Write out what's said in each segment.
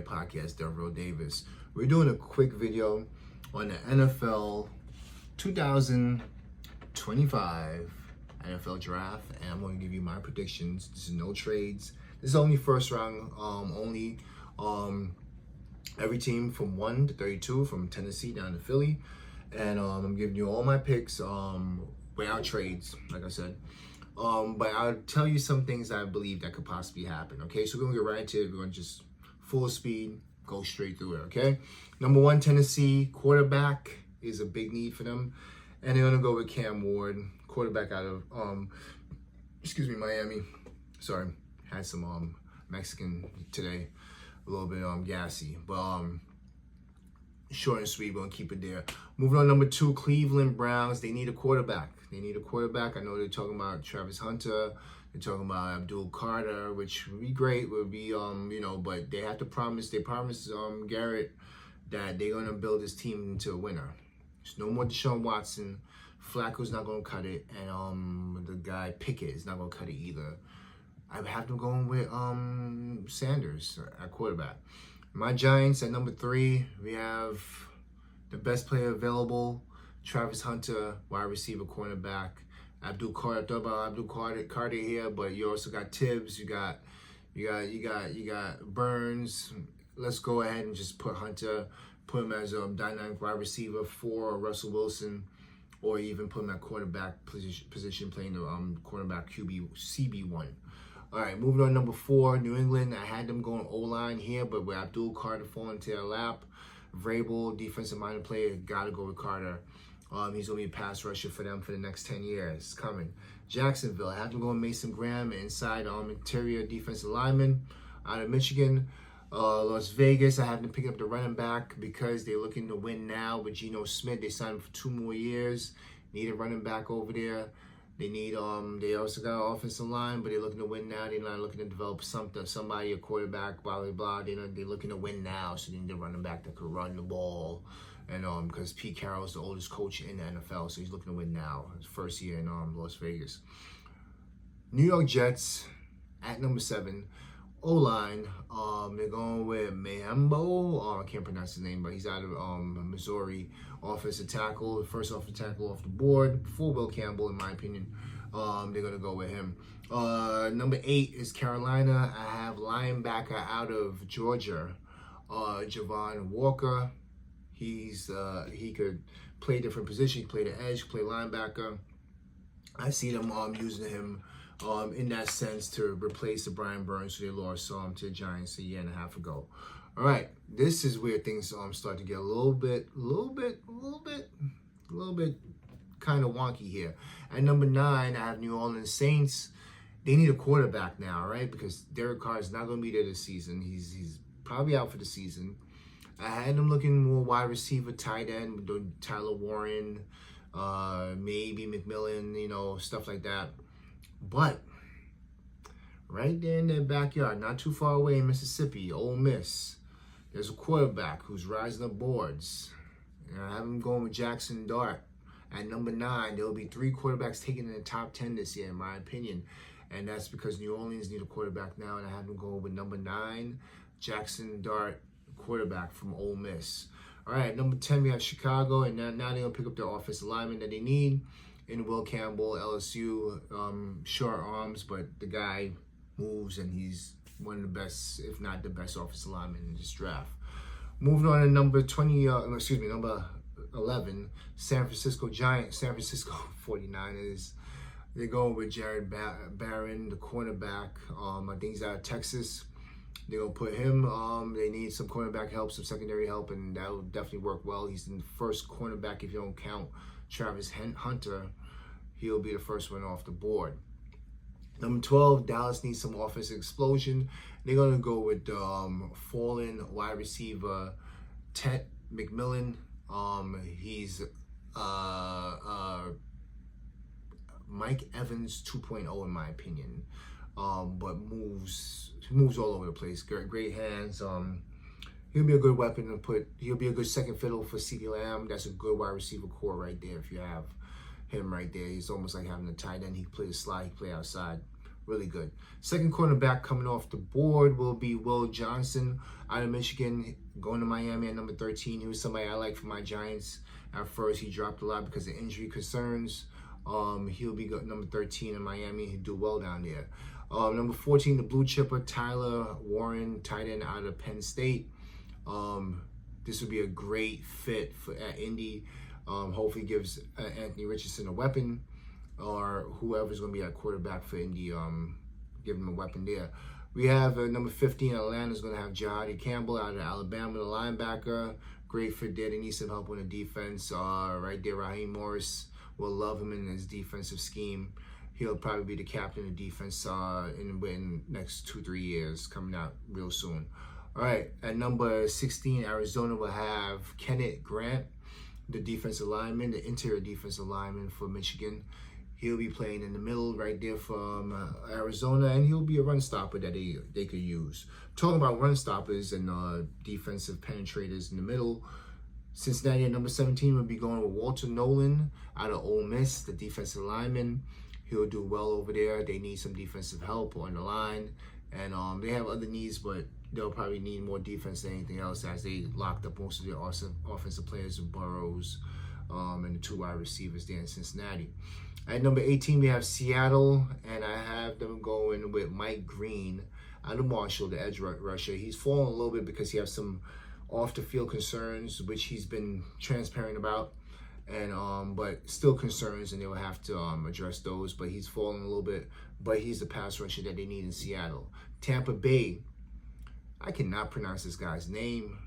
Podcast, Delville Davis. We're doing a quick video on the NFL 2025 NFL draft, and I'm going to give you my predictions. This is no trades. This is only first round, only every team from 1 to 32, from Tennessee down to Philly. And I'm giving you all my picks without trades, like I said. But I'll tell you some things I believe that could possibly happen, okay? So we're going to get right into it. We're going to just full speed, go straight through it, okay? Number 1, Tennessee, quarterback is a big need for them. And they're going to go with Cam Ward, quarterback out of, Miami. Sorry, had some Mexican today, a little bit gassy. But short and sweet, we're going to keep it there. Moving on, number 2, Cleveland Browns. They need a quarterback. I know they're talking about Travis Hunter. They're talking about Abdul Carter, which would be great. Would be, but they have to promise. They promised Garrett that they're going to build this team into a winner. There's no more Deshaun Watson. Flacco's not going to cut it. And the guy Pickett is not going to cut it either. I have them going with Sanders at quarterback. My Giants at number 3, we have the best player available, Travis Hunter, wide receiver, cornerback. Abdul Carter. I thought about Abdul Carter here, but you also got Tibbs. You got Burns. Let's go ahead and just put Hunter, put him as a dynamic wide receiver for Russell Wilson, or even put him at quarterback position playing the quarterback CB1. All right, moving on, number 4, New England. I had them going O-line here, but with Abdul Carter falling to their lap, Vrabel, defensive-minded player, got to go with Carter. He's going to be a pass rusher for them for the next 10 years. It's coming. Jacksonville, I have them going Mason Graham, inside interior defensive lineman out of Michigan. Las Vegas, I have them picking up the running back because they're looking to win now with Geno Smith. They signed him for 2 more years. Need a running back over there. They need they also got an offensive line, but they're looking to win now. They're not looking to develop somebody, a quarterback, blah blah blah. They're looking to win now, so they need a running back that could run the ball. And because Pete Carroll's the oldest coach in the NFL, so he's looking to win now. His first year in Las Vegas. New York Jets at number 7. O-line, they're going with Mayembo. I can't pronounce his name, but he's out of Missouri. Offensive tackle, the first offensive tackle off the board. Full Will Campbell, in my opinion. They're going to go with him. Number 8 is Carolina. I have linebacker out of Georgia, Javon Walker. He could play different positions. Play the edge, play linebacker. I see them using him in that sense to replace the Brian Burns, who they lost to the Giants a year and a half ago. All right, this is where things start to get a little bit kind of wonky here. At number 9, I have New Orleans Saints. They need a quarterback now, right? Because Derek Carr is not going to be there this season. He's probably out for the season. I had them looking more wide receiver, tight end, Tyler Warren, maybe McMillan, stuff like that. But right there in their backyard, not too far away in Mississippi, Ole Miss, there's a quarterback who's rising up boards. And I have him going with Jackson Dart at number 9. There will be 3 quarterbacks taken in the top 10 this year, in my opinion. And that's because New Orleans need a quarterback now, and I have them going with number 9, Jackson Dart, quarterback from Ole Miss. All right, number 10, we have Chicago, and now they're going to pick up the offensive lineman that they need in Will Campbell, LSU, short arms, but the guy moves, and he's one of the best, if not the best offensive lineman in this draft. Moving on to number 11, San Francisco Giants, San Francisco 49ers. They're going with Jared Barron, the cornerback. I think he's out of Texas. They're going to put him, they need some cornerback help, some secondary help, and that will definitely work well. He's the first cornerback, if you don't count Travis Hunter. He'll be the first one off the board. Number 12, Dallas needs some offensive explosion. They're going to go with fallen wide receiver Ted McMillan. He's Mike Evans 2.0 in my opinion, but moves all over the place. Great hands. He'll be a good weapon to put. He'll be a good second fiddle for CeeDee Lamb. That's a good wide receiver core right there. If you have him right there, he's almost like having a tight end. He can play the slide, he can play outside. really good. Second cornerback coming off the board will be Will Johnson out of Michigan, going to Miami at number 13. He was somebody I like for my Giants. At first, he dropped a lot because of injury concerns. He'll be number 13 in Miami. He'll do well down there. Number 14, the blue chipper, Tyler Warren, tight end out of Penn State. This would be a great fit at Indy. Hopefully gives Anthony Richardson a weapon, or whoever's going to be at quarterback for Indy, give him a weapon there. We have number 15, Atlanta's going to have Jahadi Campbell out of Alabama, the linebacker. Great fit there. They need some help on the defense. Right there, Raheem Morris will love him in his defensive scheme. He'll probably be the captain of defense in the next 2-3 years, coming out real soon. All right, at number 16, Arizona will have Kenneth Grant, the defensive lineman, the interior defensive lineman for Michigan. He'll be playing in the middle right there from Arizona, and he'll be a run stopper that they could use. Talking about run stoppers and defensive penetrators in the middle, Cincinnati at number 17 will be going with Walter Nolan out of Ole Miss, the defensive lineman. He'll do well over there. They need some defensive help on the line, and they have other needs, but they'll probably need more defense than anything else, as they locked up most of their offensive players with Burrows and the 2 wide receivers there in Cincinnati. At number 18, we have Seattle, and I have them going with Mike Green out of Marshall, the edge rusher. He's fallen a little bit because he has some off-the-field concerns, which he's been transparent about, and but still concerns, and they will have to address those. But he's fallen a little bit, but he's the pass rusher that they need in Seattle. Tampa Bay, I cannot pronounce this guy's name,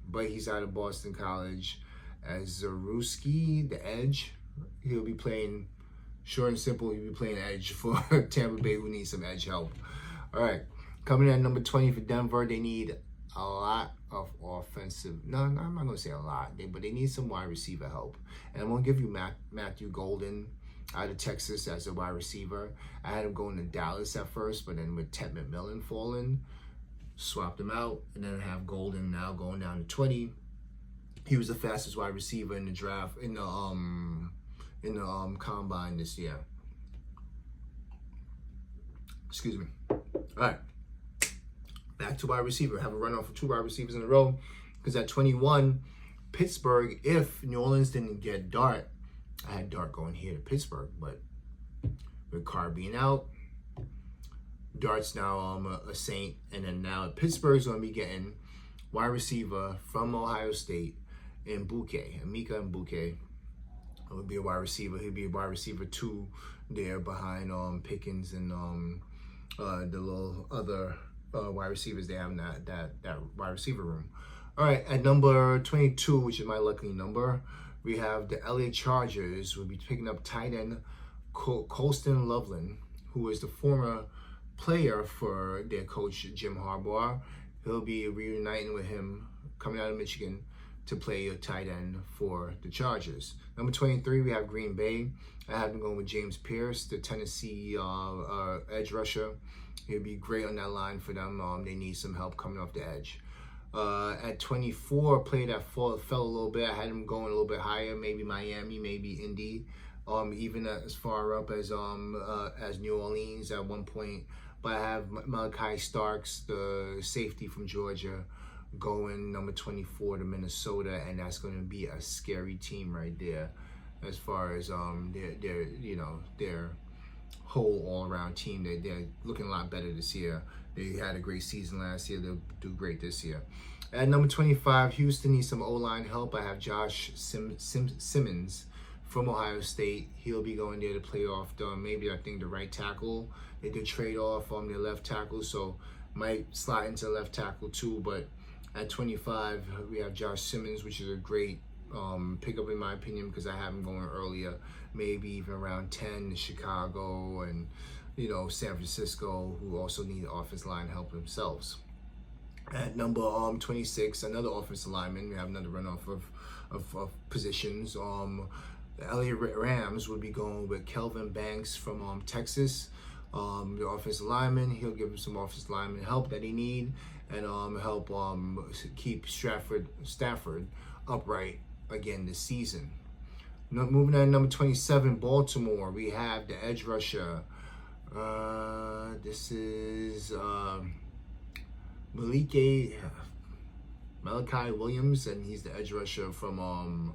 but he's out of Boston College as Zaruski, the edge. He'll be playing, short and simple, he'll be playing edge for Tampa Bay, who needs some edge help. All right, coming in at number 20 for Denver, they need a lot of offensive, I'm not going to say a lot, but they need some wide receiver help. And I'm going to give you Matthew Golden out of Texas as a wide receiver. I had him going to Dallas at first, but then with Ted McMillan falling, swapped him out, and then I have Golden now going down to 20. He was the fastest wide receiver in the draft, in the combine this year. Excuse me. All right. Back to wide receiver. I have a runoff for 2 wide receivers in a row, because at 21, Pittsburgh, if New Orleans didn't get Dart, I had Dart going here to Pittsburgh, but with Carr being out, Dart's now a Saint, and then now Pittsburgh's going to be getting wide receiver from Ohio State in Bouquet, Emeka and Bouquet. He'll be a wide receiver. He'll be a wide receiver 2 there behind Pickens and the little other wide receivers they have in that wide receiver room. All right, at number 22, which is my lucky number, we have the LA Chargers. We'll be picking up tight end Colston Loveland, who is the former player for their coach Jim Harbaugh. He'll be reuniting with him coming out of Michigan to play a tight end for the Chargers. Number 23, we have Green Bay. I have them going with James Pierce, the Tennessee edge rusher. He'll be great on that line for them. They need some help coming off the edge. At 24, play that fell a little bit. I had him going a little bit higher, maybe Miami, maybe Indy, even as far up as New Orleans at one point. But I have Malachi Starks, the safety from Georgia, going number 24 to Minnesota, and that's going to be a scary team right there, as far as their whole all-around team. They're looking a lot better this year. They had a great season last year. They'll do great this year. At number 25, Houston needs some O-line help. I have Josh Simmons from Ohio State. He'll be going there to play off the right tackle. They did trade off their left tackle, so might slide into left tackle too. But at 25, we have Josh Simmons, which is a great pickup in my opinion, because I have him going earlier, maybe even around 10 to Chicago and San Francisco, who also need offensive line help themselves. At number 26, another offensive lineman. We have another runoff of positions. The LA Rams would be going with Kelvin Banks from Texas, the offensive lineman. He'll give him some offensive lineman help that he need, and help keep Stafford upright again this season. Moving on to number 27, Baltimore, we have the edge rusher This is Malachi Williams, and he's the edge rusher from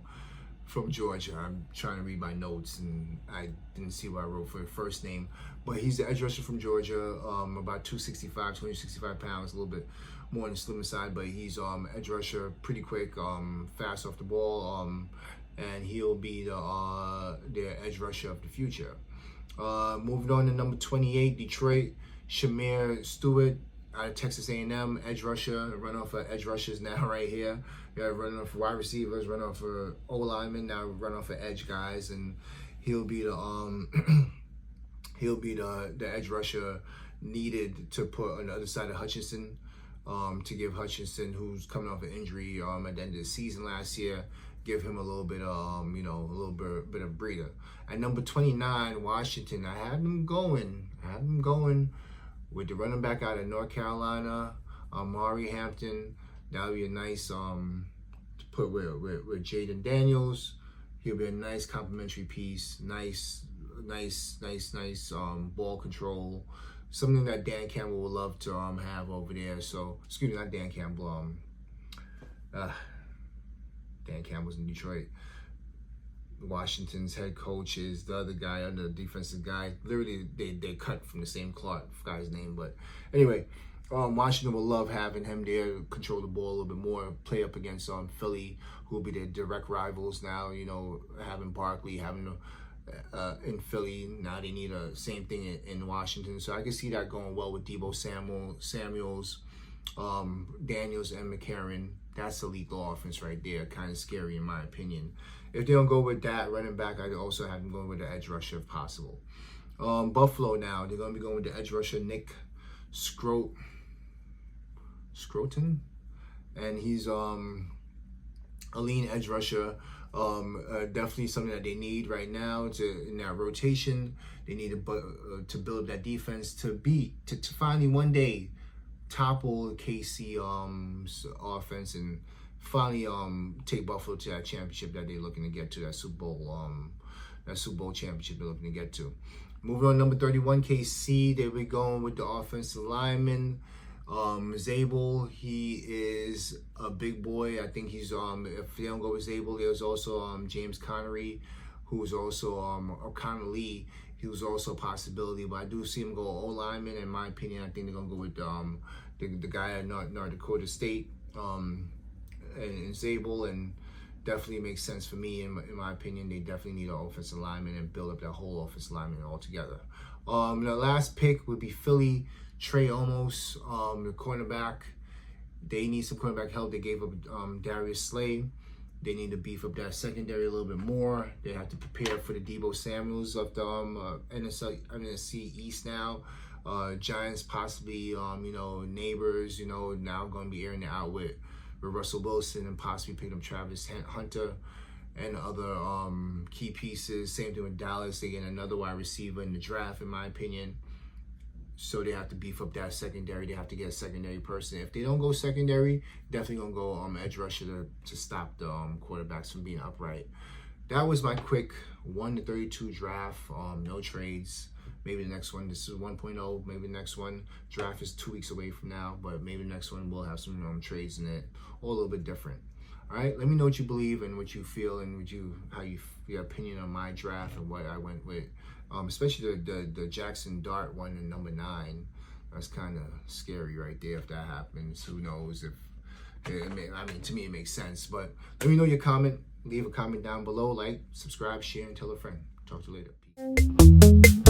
Georgia. I'm trying to read my notes, and I didn't see what I wrote for the first name, but he's the edge rusher from Georgia. About 265 pounds, a little bit more on the slimmer side, but he's edge rusher, pretty quick, fast off the ball, and he'll be the edge rusher of the future. Moving on to number 28, Detroit, Shamir Stewart out of Texas A&M, edge rusher, run off of edge rushers now right here. Yeah, running off of wide receivers, run off of O-linemen, now run off of edge guys, and he'll be the the edge rusher needed to put on the other side of Hutchinson, to give Hutchinson, who's coming off an injury at the end of the season last year, give him a little bit a little bit of breather. At number 29, Washington, I had them going with the running back out of North Carolina, Maury Hampton. That would be a nice to put with Jaden Daniels. He'll be a nice complimentary piece. Nice ball control. Something that Dan Campbell would love to have over there. So, excuse me, not Dan Campbell. Dan Campbell's in Detroit. Washington's head coach is the other guy, under the defensive guy. Literally, they cut from the same cloth. I forgot his name, but anyway, Washington will love having him there to control the ball a little bit more, play up against Philly, who will be their direct rivals now. Having Barkley, having in Philly, now they need a same thing in Washington. So I can see that going well with Deebo Samuels, Daniels, and McCarron. That's a lethal offense right there. Kind of scary in my opinion. If they don't go with that running back, I'd also have them going with the edge rusher if possible. Buffalo now, they're going to be going with the edge rusher, Nick Scroton. And he's a lean edge rusher. Definitely something that they need right now in that rotation. They need to build that defense to finally one day topple KC offense and finally take Buffalo to that championship that they're looking to get to, that Super Bowl championship they're looking to get to. Moving on, number 31, KC, they be going with the offensive lineman, Zabel. He is a big boy. I think he's if they don't go with Zabel, there's also James Connery, who's also or Connolly. He was also a possibility, but I do see him go O-lineman. In my opinion, I think they're gonna go with the guy at North Dakota State, and Zabel, and definitely makes sense for me. In my opinion, they definitely need an offensive lineman and build up that whole offensive lineman altogether. The last pick would be Philly, Trey Olmos, the cornerback. They need some cornerback help. They gave up Darius Slay. They need to beef up that secondary a little bit more. They have to prepare for the Deebo Samuels of the NFC East now. Giants possibly, neighbors, now going to be airing it out with Russell Wilson, and possibly picking up Travis Hunter and other key pieces. Same thing with Dallas. They get another wide receiver in the draft, in my opinion. So they have to beef up that secondary. They have to get a secondary person. If they don't go secondary, definitely gonna go edge rusher to stop the quarterbacks from being upright. That was my quick 1 to 32 draft. No trades. Maybe the next one, this is 1.0. Maybe the next one, draft is 2 weeks away from now, but maybe the next one will have some trades in it, or a little bit different. All right, let me know what you believe and what you feel, and your opinion on my draft and what I went with. Especially the Jackson Dart one in number 9. That's kind of scary right there. If that happens, who knows? To me it makes sense. But let me know your comment. Leave a comment down below. Like, subscribe, share, and tell a friend. Talk to you later. Peace.